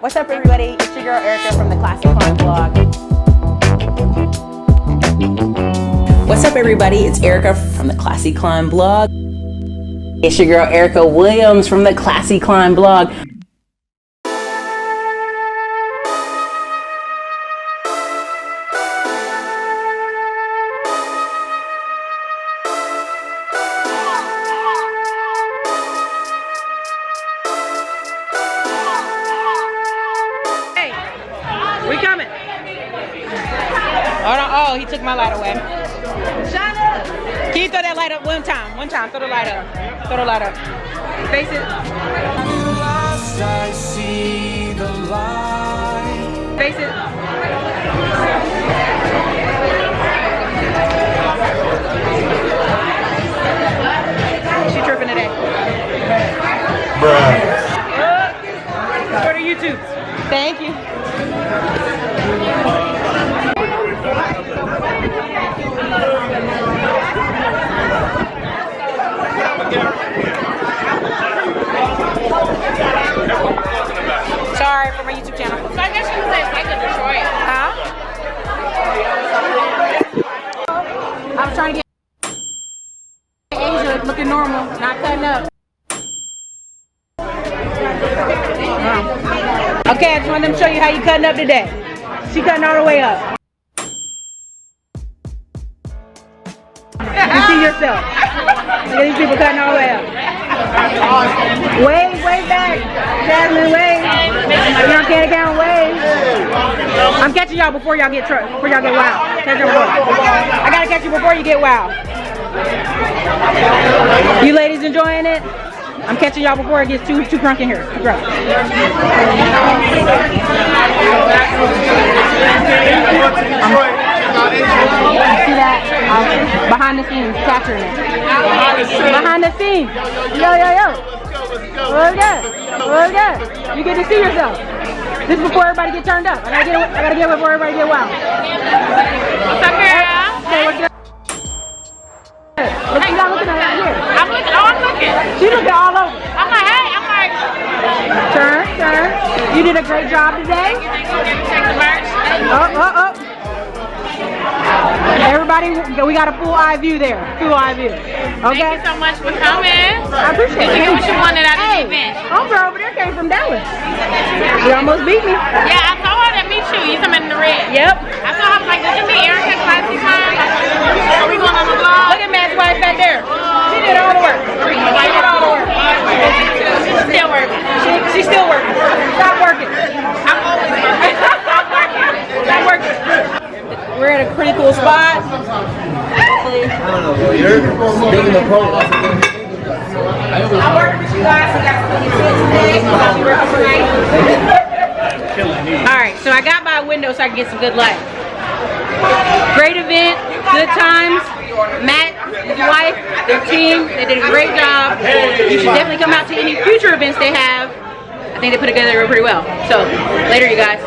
What's up, everybody? It's your girl Erica from the Classy Climb blog. What's up, everybody? It's Erica from the Classy Climb blog. It's your girl Erica Williams from the Classy Climb blog. We coming. Hold on. Oh, he took my light away. Shut up. Can you throw that light up one time? One time. Throw the light up. Throw the light up. Face it. I see the light. Face it. She tripping today. Bruh. Go to YouTube. Thank you. Sorry for my YouTube channel. So I guess you could say it's like a Detroit. Huh? I was trying to get Asia looking normal, not cutting up. Okay, I just wanted to show you how you cutting up today. She cutting all the way up. You see yourself. Look at these people cutting all the way up. Wave, wave back. Jasmine, wave. You don't get it down, wave. I'm catching y'all before y'all get wild. Catch y'all before. I gotta catch you before you get wild. You ladies enjoying it? I'm catching y'all before it gets too drunk in here. Too drunk. See that? Behind the scenes, capturing it. Behind the scenes. Yo, yo, yo. Look at it. Look at it. You get to see yourself. This is before everybody get turned up. I gotta get it before everybody get wild. What's up, girl? What you got looking at right here? I'm looking. Oh, I'm looking. She looking all over. I'm like, hey. I'm like. Turn, turn. You did a great job today. Check the merch. Up. Everybody, we got a full eye view there. Full eye view. Okay. Thank you so much for coming. I appreciate it. Did you get what you wanted out of the event? Homegirl over there came from Dallas. She almost beat me. Yeah, I saw her to meet you. You come in the red. Yep. I saw her like, did you meet Erica Classy Climb? Are we going on the vlog? Look at Matt's wife back there. She did all the work. She did all the work. She's still working. She's still working. Stop working. I'm always working. Stop working. Stop working. We're at a pretty cool spot. Hopefully. I don't know, bro. You're making the pole. I'm working with you guys. I got something to say today. I'll be working tonight. Alright, so I got by a window so I can get some good light. Great event, good times. Matt, his wife, their team, they did a great job. You should definitely come out to any future events they have. I think they put it together pretty well. So, later you guys.